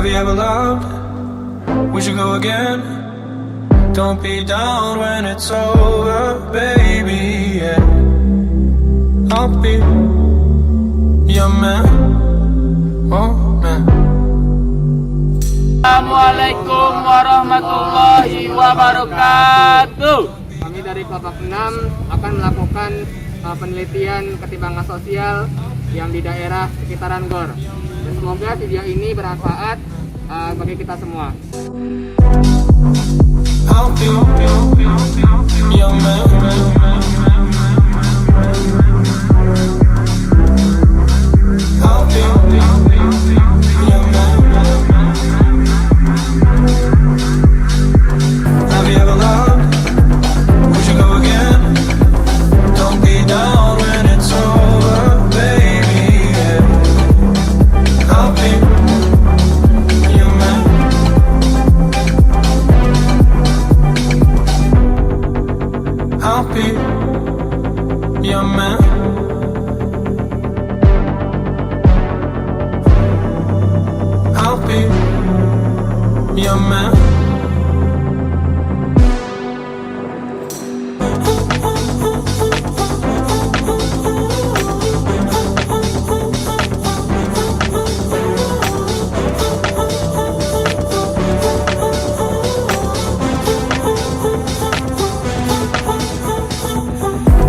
Have you ever loved? We should go again. Don't be down when it's over, baby, yeah. I'll be your man, oh man. Assalamualaikum warahmatullahi wabarakatuh. Kami dari kelompok 6 akan melakukan penelitian ketimpangan sosial yang di daerah sekitaran GOR. Dan semoga video ini bermanfaat bagi kita semua. I'll be your man. I'll be your man. Have you ever loved? We should go again. Don't be down when it's over, baby, yeah. I'll be your man. I'll be your man. I'll be your man.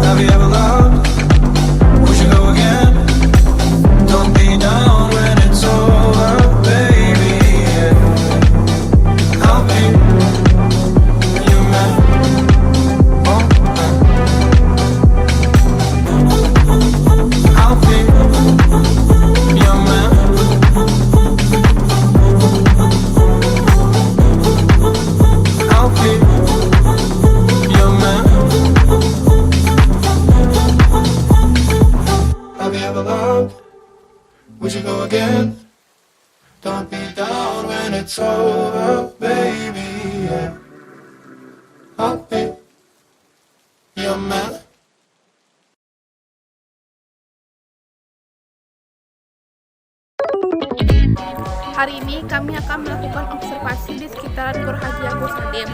Have you ever loved? We should go again. Don't be down when it's over, baby, yeah. I'll be your man, oh man. I'll be your man. I'll be your man. Have you ever loved? We should go again. Don't be down when it's over, baby, yeah. I'll be your man. Hari ini kami akan melakukan observasi di sekitaran Gor Haji Agus Salim.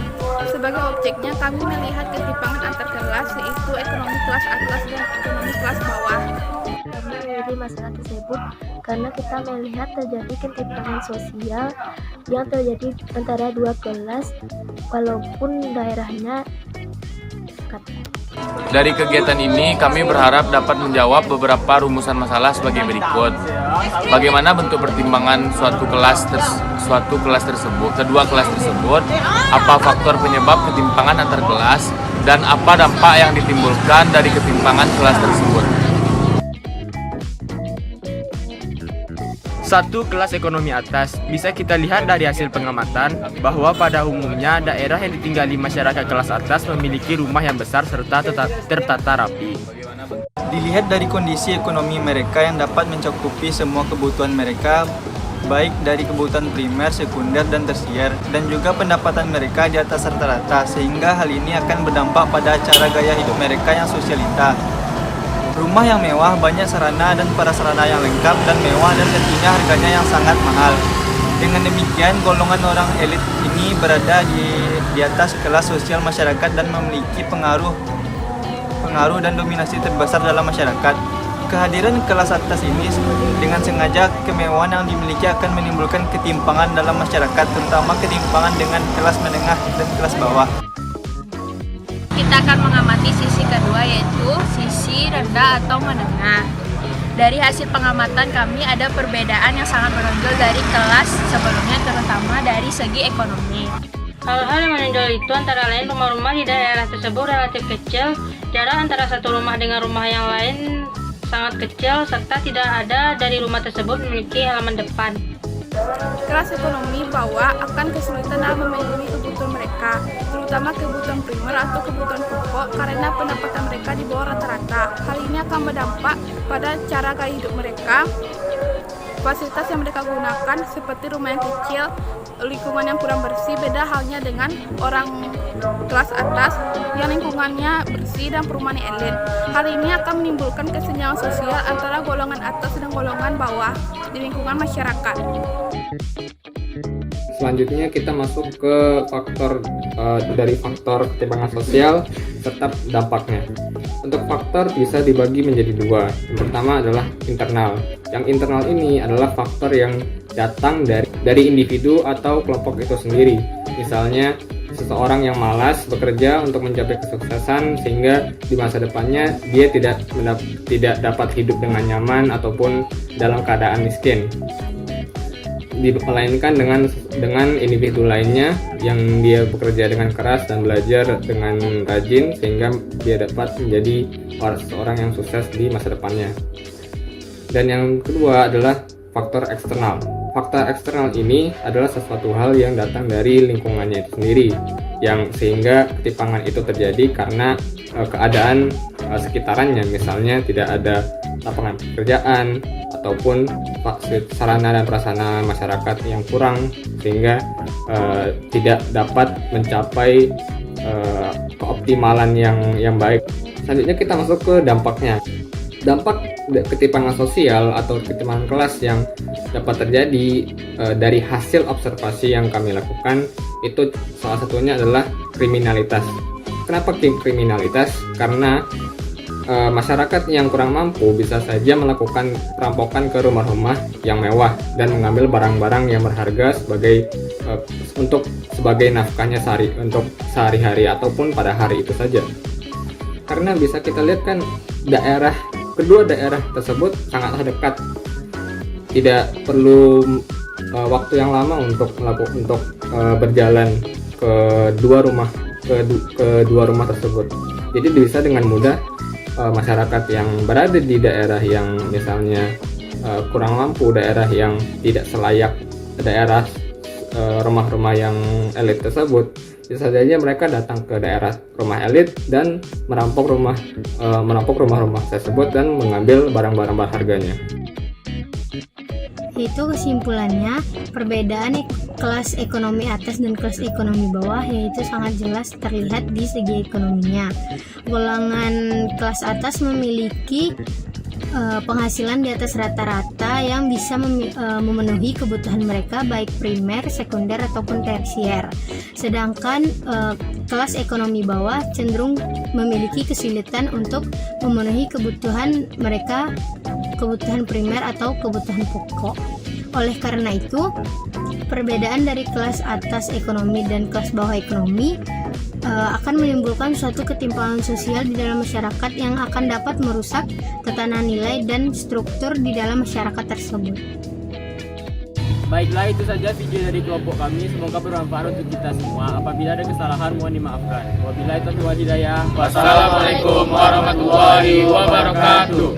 Sebagai objeknya kami melihat ketimpangan antar kelas, yaitu ekonomi kelas atas dan ekonomi kelas bawah. Kami memilih masalah tersebut karena kita melihat terjadi ketimpangan sosial yang terjadi antara dua kelas walaupun daerahnya dekat. Dari kegiatan ini kami berharap dapat menjawab beberapa rumusan masalah sebagai berikut. Bagaimana bentuk pertimbangan kedua kelas tersebut, apa faktor penyebab ketimpangan antar kelas, dan apa dampak yang ditimbulkan dari ketimpangan kelas tersebut. 1. Kelas ekonomi atas. Bisa kita lihat dari hasil pengamatan bahwa pada umumnya daerah yang ditinggali masyarakat kelas atas memiliki rumah yang besar serta tertata rapi. Dilihat dari kondisi ekonomi mereka yang dapat mencakupi semua kebutuhan mereka, baik dari kebutuhan primer, sekunder, dan tersier, dan juga pendapatan mereka di atas rata-rata, sehingga hal ini akan berdampak pada cara gaya hidup mereka yang sosialita. Rumah yang mewah, banyak sarana dan prasarana yang lengkap dan mewah, dan tentunya harganya yang sangat mahal. Dengan demikian, golongan orang elit ini berada di atas kelas sosial masyarakat dan memiliki pengaruh dan dominasi terbesar dalam masyarakat. Kehadiran kelas atas ini dengan sengaja kemewahan yang dimiliki akan menimbulkan ketimpangan dalam masyarakat, terutama ketimpangan dengan kelas menengah dan kelas bawah. Kita akan mengamati sisi kedua, yaitu sisi rendah atau menengah. Dari hasil pengamatan kami ada perbedaan yang sangat menonjol dari kelas sebelumnya, terutama dari segi ekonomi. Hal-hal yang menonjol itu antara lain rumah-rumah di daerah tersebut relatif kecil, jarak antara satu rumah dengan rumah yang lain sangat kecil, serta tidak ada dari rumah tersebut memiliki halaman depan. Kelas ekonomi bawah akan kesulitan dalam memenuhi kebutuhan mereka, terutama kebutuhan primer atau kebutuhan pokok, karena pendapatan mereka di bawah rata-rata. Hal ini akan berdampak pada cara gaya hidup mereka, fasilitas yang mereka gunakan seperti rumah yang kecil, lingkungan yang kurang bersih. Beda halnya dengan orang kelas atas yang lingkungannya bersih dan perumahan elit. Hal ini akan menimbulkan kesenjangan sosial antara golongan atas dan golongan bawah di lingkungan masyarakat. Selanjutnya kita masuk ke faktor dari faktor ketimpangan sosial serta dampaknya. Untuk faktor bisa dibagi menjadi dua. Yang pertama adalah internal. Yang internal ini adalah faktor yang datang dari individu atau kelompok itu sendiri. Misalnya seseorang yang malas bekerja untuk mencapai kesuksesan sehingga di masa depannya dia tidak dapat hidup dengan nyaman ataupun dalam keadaan miskin. Melainkan dengan individu lainnya yang dia bekerja dengan keras dan belajar dengan rajin sehingga dia dapat menjadi seorang yang sukses di masa depannya. Dan yang kedua adalah faktor eksternal. Faktor eksternal ini adalah sesuatu hal yang datang dari lingkungannya itu sendiri, yang sehingga ketimpangan itu terjadi karena keadaan sekitarannya, misalnya tidak ada lapangan pekerjaan ataupun sarana dan prasarana masyarakat yang kurang sehingga tidak dapat mencapai keoptimalan yang baik. Selanjutnya kita masuk ke dampaknya. Dampak ketimpangan sosial atau ketimpangan kelas yang dapat terjadi dari hasil observasi yang kami lakukan itu salah satunya adalah kriminalitas. Kenapa kriminalitas? Karena masyarakat yang kurang mampu bisa saja melakukan perampokan ke rumah-rumah yang mewah dan mengambil barang-barang yang berharga sebagai nafkahnya untuk sehari-hari ataupun pada hari itu saja. Karena bisa kita lihat kan kedua daerah tersebut sangatlah dekat, tidak perlu waktu yang lama untuk berjalan ke dua rumah tersebut. Jadi bisa dengan mudah masyarakat yang berada di daerah yang misalnya kurang mampu, daerah yang tidak selayak daerah rumah-rumah yang elit tersebut, bisa saja mereka datang ke daerah rumah elit dan merampok rumah-rumah tersebut dan mengambil barang-barang berharganya. Yaitu kesimpulannya, perbedaan kelas ekonomi atas dan kelas ekonomi bawah yaitu sangat jelas terlihat di segi ekonominya. Golongan kelas atas memiliki penghasilan di atas rata-rata yang bisa memenuhi kebutuhan mereka baik primer, sekunder ataupun tersier. Sedangkan kelas ekonomi bawah cenderung memiliki kesulitan untuk memenuhi kebutuhan mereka, kebutuhan primer atau kebutuhan pokok. Oleh karena itu, perbedaan dari kelas atas ekonomi dan kelas bawah ekonomi akan menimbulkan suatu ketimpangan sosial di dalam masyarakat yang akan dapat merusak tatanan nilai dan struktur di dalam masyarakat tersebut. Baiklah, itu saja video dari kelompok kami. Semoga bermanfaat untuk kita semua. Apabila ada kesalahan, mohon dimaafkan. Wabillahi taufiq wal hidayah. Wassalamualaikum warahmatullahi wabarakatuh.